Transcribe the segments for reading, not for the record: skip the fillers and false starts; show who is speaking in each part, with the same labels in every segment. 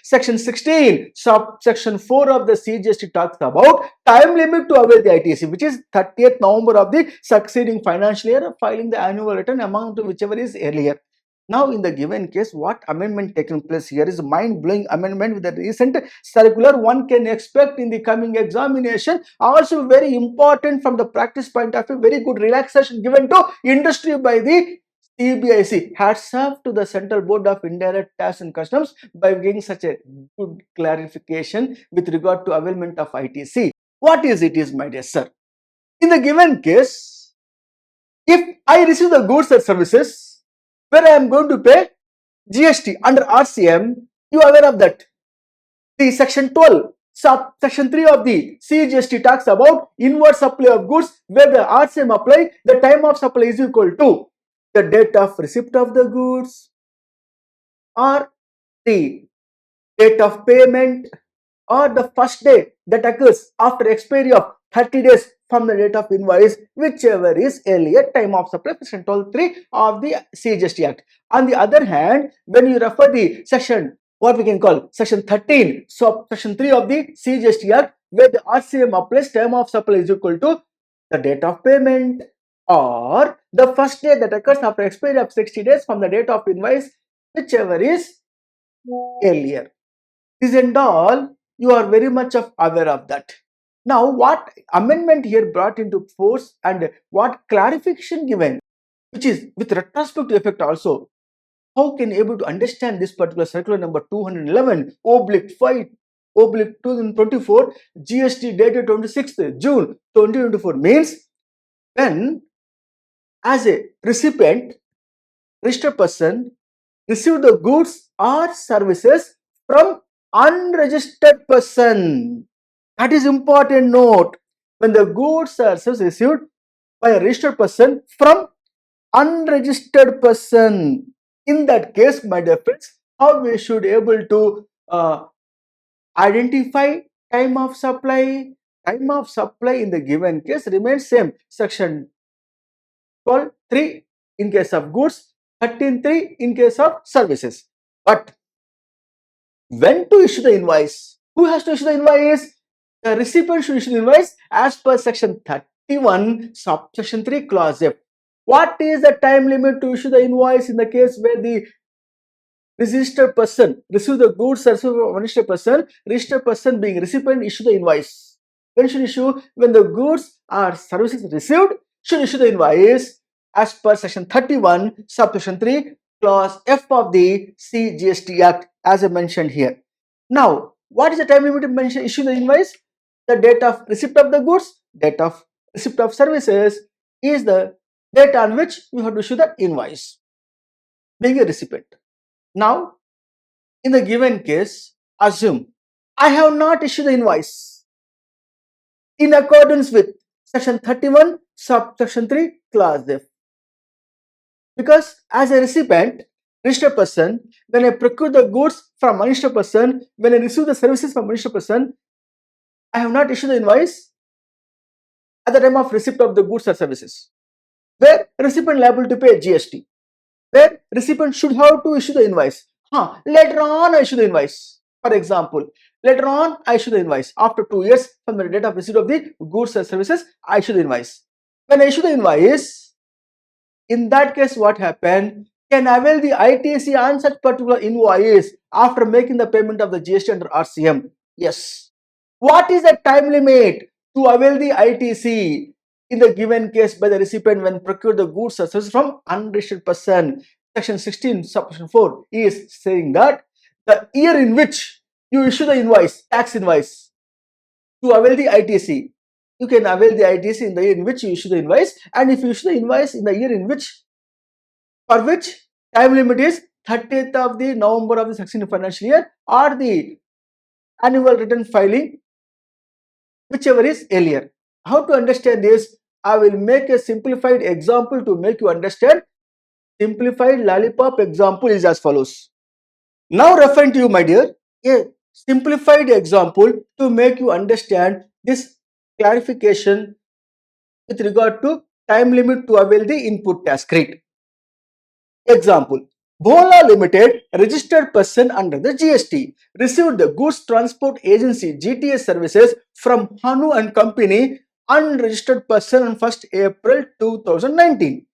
Speaker 1: Section 16, subsection 4 of the CGST talks about time limit to avail the ITC, which is 30th November of the succeeding financial year, filing the annual return amount to whichever is earlier. Now, in the given case, what amendment taken place here is mind-blowing amendment with the recent circular one can expect in the coming examination. Also very important from the practice point of view, very good relaxation given to industry by the CBIC. Hats off to the Central Board of Indirect Tax and Customs by giving such a good clarification with regard to availment of ITC. What is it is, my dear sir? In the given case, if I receive the goods or services where I am going to pay GST under RCM, you are aware of that. The section 12, subsection 3 of the CGST talks about inward supply of goods where the RCM apply, the time of supply is equal to the date of receipt of the goods or the date of payment or the first day that occurs after expiry of 30 days from the date of invoice, whichever is earlier time of supply, section 12(3) of the CGST Act. On the other hand, when you refer the section, what we can call section 13, so section 3 of the CGST Act, where the RCM applies, time of supply is equal to the date of payment or the first day that occurs after expiry of 60 days from the date of invoice, whichever is earlier. This and all, you are very much aware of that. Now, what amendment here brought into force and what clarification given, which is with retrospective effect also, how can you able to understand this particular circular number 211/5/2024 GST dated 26th June 2024 means when as a recipient, registered person receive the goods or services from unregistered person. That is important note. When the goods or services received by a registered person from unregistered person, in that case, my dear friends, how we should able to identify time of supply? Time of supply in the given case remains same. Section 12(3) in case of goods, 13(3) in case of services. But when to issue the invoice? Who has to issue the invoice? The recipient should issue the invoice as per section 31, subsection 3, clause F. What is the time limit to issue the invoice in the case where the registered person receive the goods or services from registered person? Registered person being recipient issue the invoice. When should issue? When the goods or services received, should issue the invoice as per section 31, subsection 3, clause F of the CGST Act, as I mentioned here. Now, what is the time limit to issue the invoice? The date of receipt of the goods, date of receipt of services is the date on which you have to issue the invoice, being a recipient. Now, in the given case, assume I have not issued the invoice in accordance with section 31, subsection 3, clause F. Because as a recipient, registered person, when I procure the goods from unregistered person, when I receive the services from unregistered person, I have not issued the invoice at the time of receipt of the goods or services, where recipient liable to pay GST, where recipient should have to issue the invoice. Later on, I issue the invoice. For example, later on, I issue the invoice. After 2 years from the date of receipt of the goods or services, I issue the invoice. When I issue the invoice, in that case, what happened? Can avail the ITC on such particular invoice after making the payment of the GST under RCM? Yes. What is the time limit to avail the ITC in the given case by the recipient when procure the goods or services from unregistered person? Section 16, subsection 4 is saying that the year in which you issue the invoice, tax invoice, to avail the ITC, you can avail the ITC in the year in which you issue the invoice, and if you issue the invoice in the year in which, for which time limit is 30th of the November of the succeeding financial year or the annual return filing, whichever is earlier. How to understand this? I will make a simplified example to make you understand. Simplified lollipop example is as follows. Now referring to you, my dear, a simplified example to make you understand this clarification with regard to time limit to avail the input tax credit. Example, Bhola Limited, a registered person under the GST, received the Goods Transport Agency (GTS) services from Hanu and Company, unregistered person, on 1st April 2019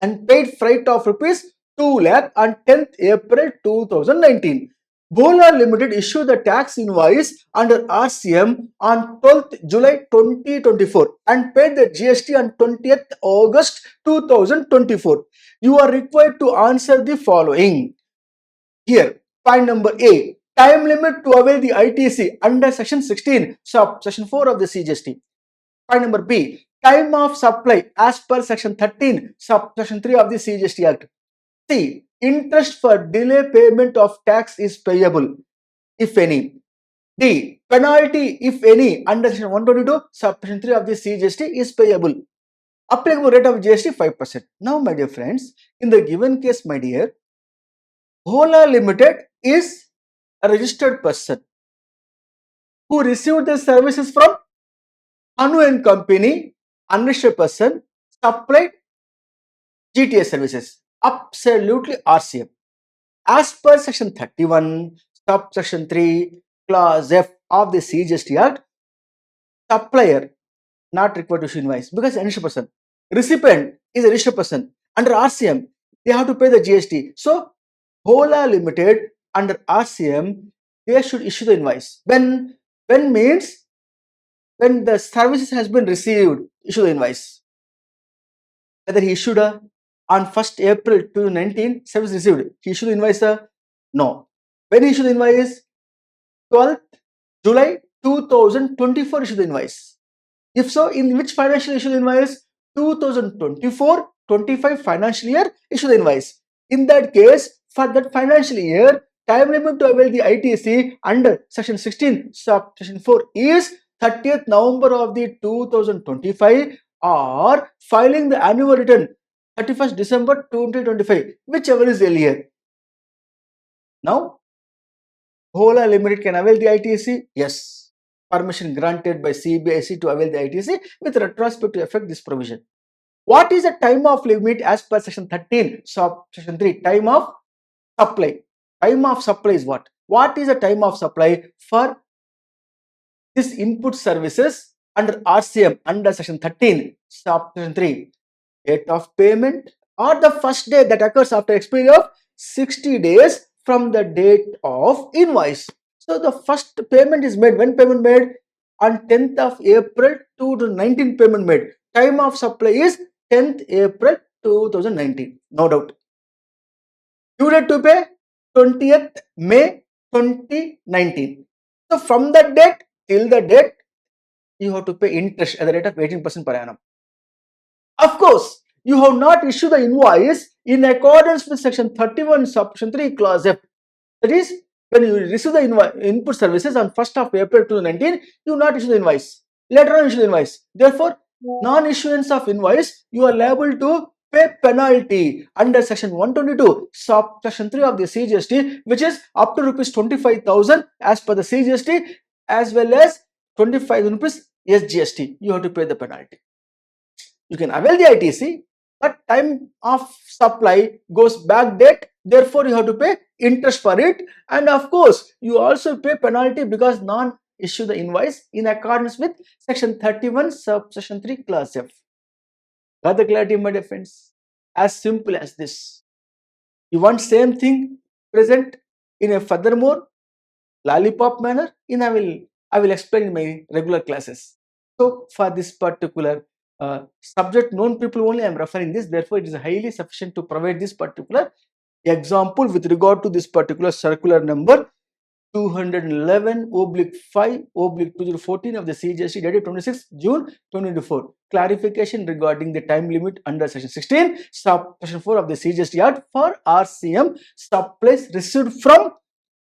Speaker 1: and paid freight of rupees 2 lakh on 10th April 2019. Bhola Limited issued the tax invoice under RCM on 12th July 2024 and paid the GST on 20th August 2024. You are required to answer the following. Here, point number A, time limit to avail the ITC under section 16, section 4 of the CGST. Point number B, time of supply as per section 13, section 3 of the CGST Act. C, interest for delay payment of tax is payable, if any. D, penalty, if any, under section 122, section 3 of the CGST is payable. Applicable rate of GST 5%. Now, my dear friends, in the given case, my dear, Bhola Limited is a registered person who received the services from Anu and Company, unregistered person, supplied GTS services. Absolutely RCM. As per section 31, subsection 3, clause F of the CGST Act, supplier not required to issue invoice because unregistered person. Recipient is a registered person. Under RCM, they have to pay the GST. So, Bhola Limited under RCM, they should issue the invoice. When means when the services has been received, issue the invoice. Whether he issued on 1st April 2019, service received, he issued the invoice? No. When he issued the invoice? 12th July 2024 issued the invoice. If so, in which financial issue the invoice? 2024-25 financial year issue the invoice. In that case, for that financial year, time limit to avail the ITC under section 16, section 4 is 30th November of the 2025 or filing the annual return 31st December 2025, whichever is earlier. Now, Bhola Limited can avail the ITC? Yes. Permission granted by CBIC to avail the ITC with retrospective effect this provision. What is the time of limit as per section 13, section 3, time of supply? Time of supply is what? What is the time of supply for this input services under RCM under section 13, section 3? Date of payment or the first day that occurs after expiry of 60 days from the date of invoice. So the first payment is made. When payment made? On 10th of April 2019 payment made. Time of supply is 10th April 2019. No doubt. Due date to pay 20th May 2019. So from that date till the date, you have to pay interest at the rate of 18% per annum. Of course, you have not issued the invoice in accordance with section 31, section 3, clause F. That is, when you receive the input services on 1st of April 2019, you will not issue the invoice. Later on, issue the invoice. Therefore, non-issuance of invoice, you are liable to pay penalty under section 122, section 3 of the CGST, which is up to rupees 25,000 as per the CGST, as well as 25,000 rupees SGST. You have to pay the penalty. You can avail the ITC, but time of supply goes back date. Therefore, you have to pay interest for it. And of course, you also pay penalty because non-issue the invoice in accordance with section 31, subsection 3, clause F. Got the clarity, my dear friends? As simple as this. You want same thing present in a furthermore lollipop manner? I will explain in my regular classes. So for this particular subject known people only I am referring this, therefore it is highly sufficient to provide this particular example with regard to this particular circular number 211/5/2014 of the CGST dated 26 June 2024. Clarification regarding the time limit under section 16, section 4 of the CGST Act for RCM supplies received from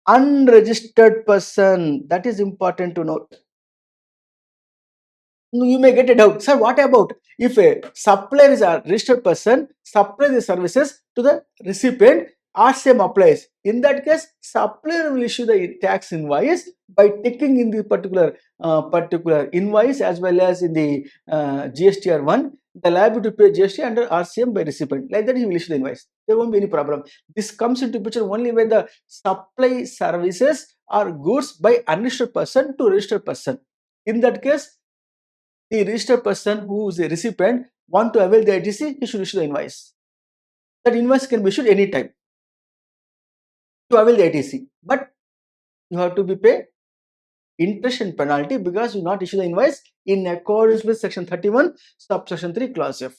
Speaker 1: unregistered person. That is important to note. You may get a doubt, sir, what about if a supplier is a registered person, supplies the services to the recipient, RCM applies. In that case, supplier will issue the tax invoice by taking in the particular invoice as well as in the GSTR 1. the liability to pay GST under RCM by recipient. Like that, he will issue the invoice. There won't be any problem. This comes into picture only when the supply services or goods by unregistered person to registered person. In that case, the registered person who is a recipient want to avail the ITC, he should issue the invoice. That invoice can be issued anytime to avail the ITC, but you have to be paid interest and penalty because you not issue the invoice in accordance with section 31 subsection 3 clause F.